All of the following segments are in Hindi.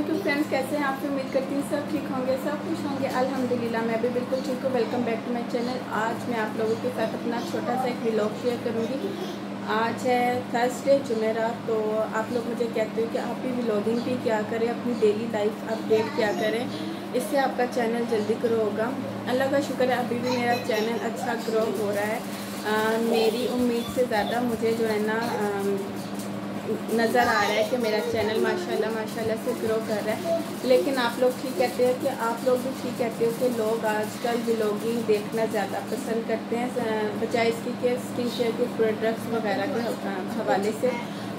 वालेकुम फ्रेंड्स, कैसे हैं आप? उम्मीद करती हूँ सब ठीक होंगे, सब खुश होंगे। अल्हम्दुलिल्लाह मैं भी बिल्कुल ठीक हूँ। Welcome back to my channel. आज मैं आप लोगों के साथ अपना छोटा सा एक व्लॉग शेयर करूँगी। आज है थर्सडे जुमेरात। तो आप लोग मुझे कहते हो कि आप भी व्लॉगिंग भी क्या करें, अपनी डेली लाइफ अपडेट क्या करें, इससे आपका चैनल जल्दी ग्रो होगा। अल्लाह का शुक्र है, अभी भी मेरा चैनल अच्छा ग्रो हो रहा है। मेरी उम्मीद से ज़्यादा मुझे जो है ना नज़र आ रहा है कि मेरा चैनल माशाल्लाह से ग्रो कर रहा है। लेकिन आप लोग ठीक कहते हैं कि आप लोग भी ठीक कहते हो कि लोग आजकल व्लॉगिंग देखना ज़्यादा पसंद करते हैं, बजाय इसकी कि स्किन केयर के प्रोडक्ट्स वगैरह के हवाले से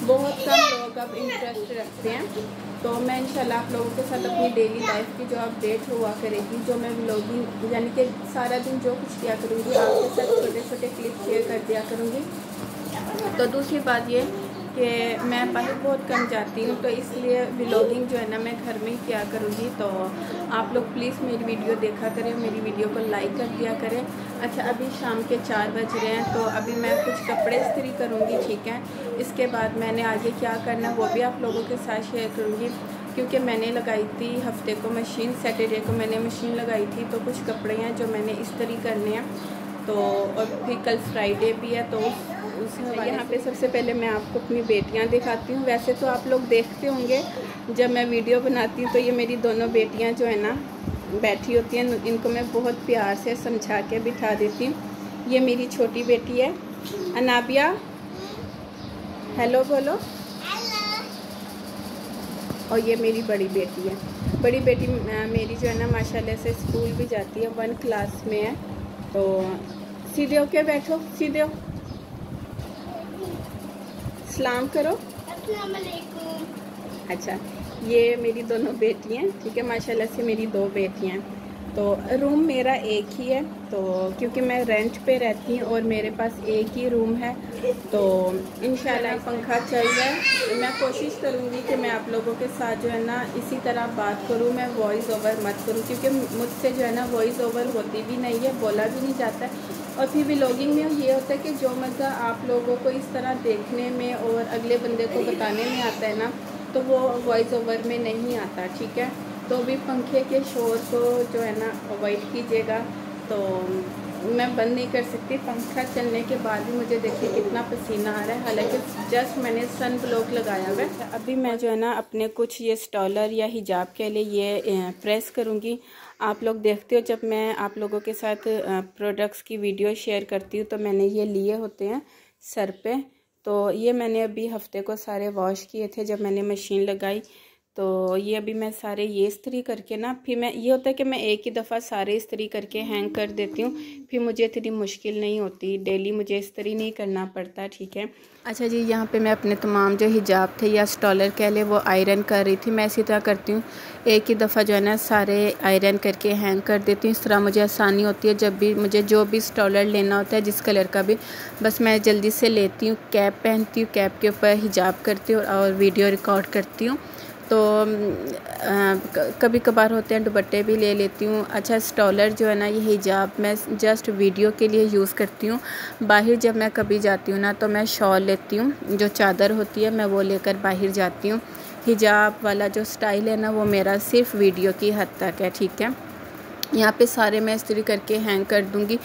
बहुत कम लोग अब इंटरेस्ट रखते हैं। तो मैं इंशाल्लाह आप लोगों के साथ अपनी डेली लाइफ की जो अपडेट हुआ करेगी, जो मैं व्लॉगिंग यानी कि सारा दिन जो कुछ किया करूँगी आपके साथ छोटे छोटे क्लिप शेयर कर दिया करूँगी। तो दूसरी बात ये कि मैं बाहर बहुत कम जाती हूँ, तो इसलिए व्लॉगिंग जो है ना मैं घर में ही किया करूँगी। तो आप लोग प्लीज़ मेरी वीडियो देखा करें, मेरी वीडियो को लाइक कर दिया करें। अच्छा, अभी शाम के 4 बज रहे हैं, तो अभी मैं कुछ कपड़े इस्त्री करूँगी, ठीक है। इसके बाद मैंने आगे क्या करना वो भी आप लोगों के साथ शेयर करूँगी, क्योंकि मैंने लगाई थी हफ्ते को मशीन, सैटरडे को मैंने मशीन लगाई थी। तो कुछ कपड़े हैं जो मैंने इस्त्री करने हैं, तो और फिर कल फ्राइडे भी है। तो यहाँ पे सबसे पहले मैं आपको अपनी बेटियाँ दिखाती हूँ। वैसे तो आप लोग देखते होंगे जब मैं वीडियो बनाती हूँ, तो ये मेरी दोनों बेटियाँ जो है ना बैठी होती हैं, इनको मैं बहुत प्यार से समझा के बिठा देती हूँ। ये मेरी छोटी बेटी है अनाबिया, हेलो बोलो। और ये मेरी बड़ी बेटी है। बड़ी बेटी मेरी जो है ना माशाल्लाह से स्कूल भी जाती है, 1 क्लास में है। तो सीधे होके बैठो, सीधे हो, सलाम करो। अस्सलाम वालेकुम। अच्छा, ये मेरी दोनों बेटी हैं, ठीक है। माशाल्लाह से मेरी 2 बेटियां हैं। तो रूम मेरा एक ही है, तो क्योंकि मैं रेंट पे रहती हूँ और मेरे पास एक ही रूम है, तो इंशाल्लाह पंखा चल रहा है। मैं कोशिश करूँगी कि मैं आप लोगों के साथ जो है ना इसी तरह बात करूँ, मैं वॉइस ओवर मत करूँ, क्योंकि मुझसे जो है ना वॉइस ओवर होती भी नहीं है, बोला भी नहीं जाता है। और फिर व्लॉगिंग में ये होता है कि जो मज़ा आप लोगों को इस तरह देखने में और अगले बंदे को बताने में आता है ना, तो वो वॉइस ओवर में नहीं आता, ठीक है। तो भी पंखे के शोर को जो है ना अवॉइड कीजिएगा। तो मैं बंद नहीं कर सकती, पंखा चलने के बाद भी मुझे देखिए कितना पसीना आ रहा है, हालांकि जस्ट मैंने सन ब्लॉक लगाया हुआ है। अभी मैं जो है ना अपने कुछ ये स्टॉलर या हिजाब के लिए ये प्रेस करूँगी। आप लोग देखते हो जब मैं आप लोगों के साथ प्रोडक्ट्स की वीडियो शेयर करती हूँ, तो मैंने ये लिए होते हैं सर पे। तो ये मैंने अभी हफ्ते को सारे वॉश किए थे जब मैंने मशीन लगाई। तो ये अभी मैं सारे ये इस्त्री करके ना, फिर मैं ये होता है कि मैं एक ही दफ़ा सारे इस्त्री करके हैंग कर देती हूँ, फिर मुझे इतनी मुश्किल नहीं होती, डेली मुझे इस्त्री नहीं करना पड़ता, ठीक है। अच्छा जी, यहाँ पे मैं अपने तमाम जो हिजाब थे या स्टॉलर कह ले वो आयरन कर रही थी। मैं इसी तरह करती हूँ, एक ही दफ़ा जो है ना सारे आयरन करके हैंग कर देती हूँ। इस तरह मुझे आसानी होती है, जब भी मुझे जो भी स्टॉलर लेना होता है जिस कलर का भी, बस मैं जल्दी से लेती हूँ, कैप पहनती हूँ, कैप के ऊपर हिजाब करती हूँ और वीडियो रिकॉर्ड करती हूँ। तो कभी कभार होते हैं दुपट्टे भी ले लेती हूँ। अच्छा, स्टॉलर जो है ना ये हिजाब मैं जस्ट वीडियो के लिए यूज़ करती हूँ। बाहर जब मैं कभी जाती हूँ ना, तो मैं शॉल लेती हूँ, जो चादर होती है मैं वो लेकर बाहर जाती हूँ। हिजाब वाला जो स्टाइल है ना वो मेरा सिर्फ वीडियो की हद तक है, ठीक है। यहाँ पे सारे मैं इस्त्री करके हैंग कर दूँगी।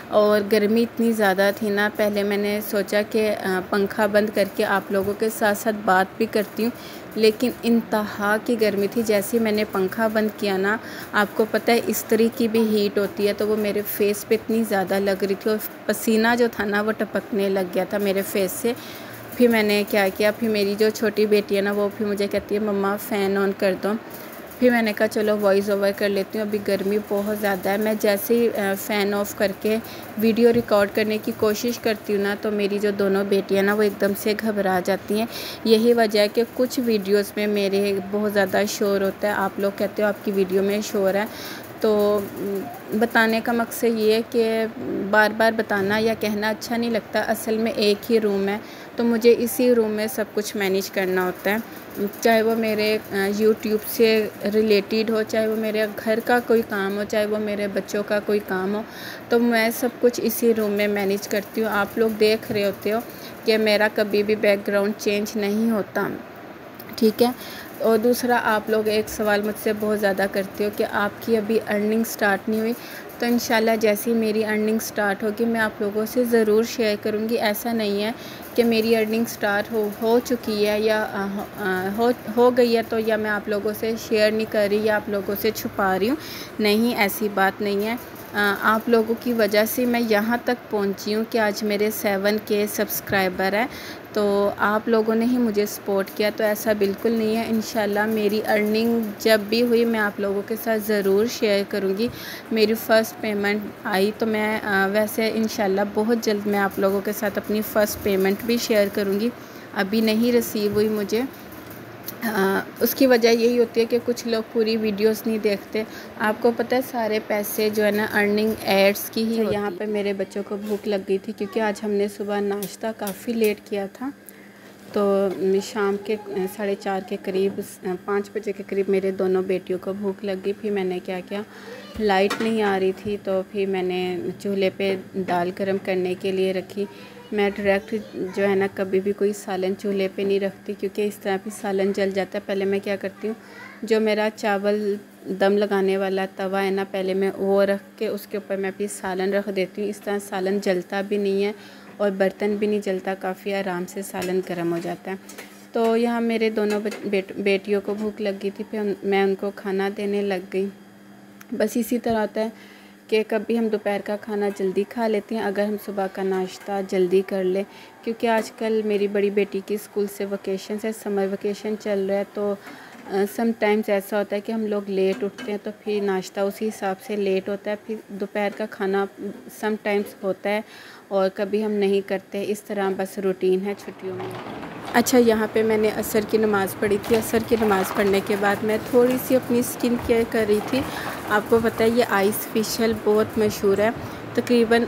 और गर्मी इतनी ज़्यादा थी ना, पहले मैंने सोचा कि पंखा बंद करके आप लोगों के साथ साथ बात भी करती हूँ, लेकिन इंतहा की गर्मी थी। जैसे ही मैंने पंखा बंद किया ना, आपको पता है इस्त्री की भी हीट होती है, तो वो मेरे फेस पे इतनी ज़्यादा लग रही थी और पसीना जो था ना वो टपकने लग गया था मेरे फेस से। फिर मैंने क्या किया, फिर मेरी जो छोटी बेटी है ना वो फिर मुझे कहती है मम्मा फ़ैन ऑन कर दो। फिर मैंने कहा चलो वॉइस ओवर कर लेती हूँ, अभी गर्मी बहुत ज़्यादा है। मैं जैसे ही फ़ैन ऑफ करके वीडियो रिकॉर्ड करने की कोशिश करती हूँ ना, तो मेरी जो दोनों बेटियाँ ना वो एकदम से घबरा जाती हैं। यही वजह है कि कुछ वीडियोस में मेरे बहुत ज़्यादा शोर होता है। आप लोग कहते हो आपकी वीडियो में शोर है, तो बताने का मकसद ये है कि बार बार बताना या कहना अच्छा नहीं लगता। असल में एक ही रूम है, तो मुझे इसी रूम में सब कुछ मैनेज करना होता है, चाहे वो मेरे यूट्यूब से रिलेटेड हो, चाहे वो मेरे घर का कोई काम हो, चाहे वो मेरे बच्चों का कोई काम हो, तो मैं सब कुछ इसी रूम में मैनेज करती हूँ। आप लोग देख रहे होते हो कि मेरा कभी भी बैकग्राउंड चेंज नहीं होता, ठीक है। और दूसरा, आप लोग एक सवाल मुझसे बहुत ज़्यादा करते हो कि आपकी अभी अर्निंग स्टार्ट नहीं हुई। तो इंशाल्लाह जैसे ही मेरी अर्निंग स्टार्ट होगी मैं आप लोगों से ज़रूर शेयर करूँगी। ऐसा नहीं है कि मेरी अर्निंग स्टार्ट हो चुकी है या हो गई है तो या मैं आप लोगों से शेयर नहीं कर रही या आप लोगों से छुपा रही हूँ। नहीं, ऐसी बात नहीं है। आप लोगों की वजह से मैं यहाँ तक पहुँची हूँ कि आज मेरे 7K सब्सक्राइबर हैं। तो आप लोगों ने ही मुझे सपोर्ट किया, तो ऐसा बिल्कुल नहीं है। इंशाल्लाह मेरी अर्निंग जब भी हुई मैं आप लोगों के साथ ज़रूर शेयर करूँगी। मेरी फ़र्स्ट पेमेंट आई तो मैं वैसे इंशाल्लाह बहुत जल्द मैं आप लोगों के साथ अपनी फ़र्स्ट पेमेंट भी शेयर करूँगी। अभी नहीं रिसीव हुई मुझे। उसकी वजह यही होती है कि कुछ लोग पूरी वीडियोस नहीं देखते। आपको पता है सारे पैसे जो है ना अर्निंग एड्स की ही। यहाँ पे मेरे बच्चों को भूख लग गई थी क्योंकि आज हमने सुबह नाश्ता काफ़ी लेट किया था। तो शाम के 4:30 के करीब 5 बजे के करीब मेरे दोनों बेटियों को भूख लग गई। फिर मैंने क्या किया, लाइट नहीं आ रही थी तो फिर मैंने चूल्हे पे दाल गरम करने के लिए रखी। मैं डायरेक्ट जो है ना कभी भी कोई सालन चूल्हे पे नहीं रखती क्योंकि इस तरह भी सालन जल जाता है। पहले मैं क्या करती हूँ, जो मेरा चावल दम लगाने वाला तवा है ना, पहले मैं वो रख के उसके ऊपर मैं फिर सालन रख देती हूँ। इस तरह सालन जलता भी नहीं है और बर्तन भी नहीं जलता, काफ़ी आराम से सालन गर्म हो जाता है। तो यहाँ मेरे दोनों बेटियों को भूख लग गई थी, फिर मैं उनको खाना देने लग गई। बस इसी तरह होता है कि कभी हम दोपहर का खाना जल्दी खा लेते हैं अगर हम सुबह का नाश्ता जल्दी कर लें, क्योंकि आजकल मेरी बड़ी बेटी की स्कूल से वकेशन है, समर वकेशन चल रहा है। तो समटाइम्स ऐसा होता है कि हम लोग लेट उठते हैं तो फिर नाश्ता उसी हिसाब से लेट होता है। फिर दोपहर का खाना समटाइम्स होता है और कभी हम नहीं करते। इस तरह बस रूटीन है छुट्टियों में। अच्छा, यहाँ पे मैंने असर की नमाज़ पढ़ी थी। असर की नमाज़ पढ़ने के बाद मैं थोड़ी सी अपनी स्किन केयर कर रही थी। आपको पता है ये आइस फेशियल बहुत मशहूर है। तकरीबन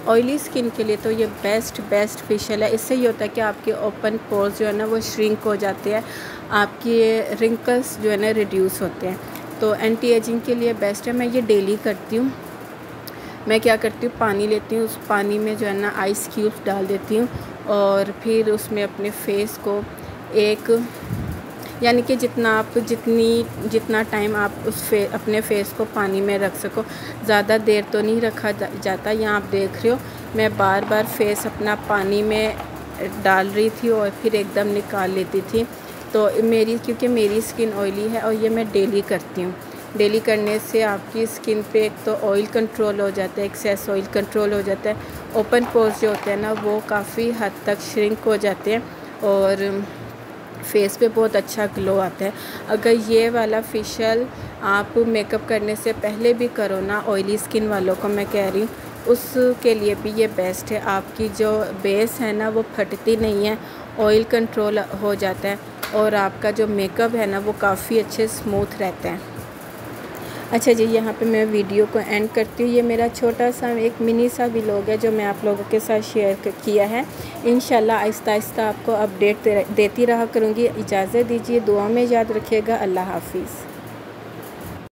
ऑयली स्किन के लिए तो ये बेस्ट फेशियल है। इससे ये होता है कि आपके ओपन पोर्स जो है ना वो श्रिंक हो जाते हैं, आपके रिंकल्स जो है ना रिड्यूस होते हैं। तो एंटी एजिंग के लिए बेस्ट है। मैं ये डेली करती हूँ। मैं क्या करती हूँ, पानी लेती हूँ, उस पानी में जो है ना आइस क्यूब्स डाल देती हूँ और फिर उसमें अपने फेस को यानी कि जितना टाइम आप अपने फेस को पानी में रख सको, ज़्यादा देर तो नहीं रखा जाता। यहाँ आप देख रहे हो मैं बार बार फेस अपना पानी में डाल रही थी और फिर एकदम निकाल लेती थी। तो क्योंकि मेरी स्किन ऑयली है और ये मैं डेली करती हूँ। डेली करने से आपकी स्किन पे एक तो ऑयल कंट्रोल हो जाता है, एक्सेस ऑयल कंट्रोल हो जाता है, ओपन पोर्स जो होते हैं ना वो काफ़ी हद तक श्रिंक हो जाते हैं और फेस पे बहुत अच्छा ग्लो आता है। अगर ये वाला फेशियल आप मेकअप करने से पहले भी करो ना, ऑयली स्किन वालों को मैं कह रही हूँ, उसके लिए भी ये बेस्ट है। आपकी जो बेस है ना वो फटती नहीं है, ऑयल कंट्रोल हो जाता है और आपका जो मेकअप है ना वो काफ़ी अच्छे स्मूथ रहता है। अच्छा जी, यहाँ पे मैं वीडियो को एंड करती हूँ। ये मेरा छोटा सा एक मिनी सा व्लॉग है जो मैं आप लोगों के साथ शेयर किया है। इंशाल्लाह आहिस्ता आहिस्ता आपको अपडेट देती रहा करूँगी। इजाज़त दीजिए, दुआ में याद रखिएगा। अल्लाह हाफिज़।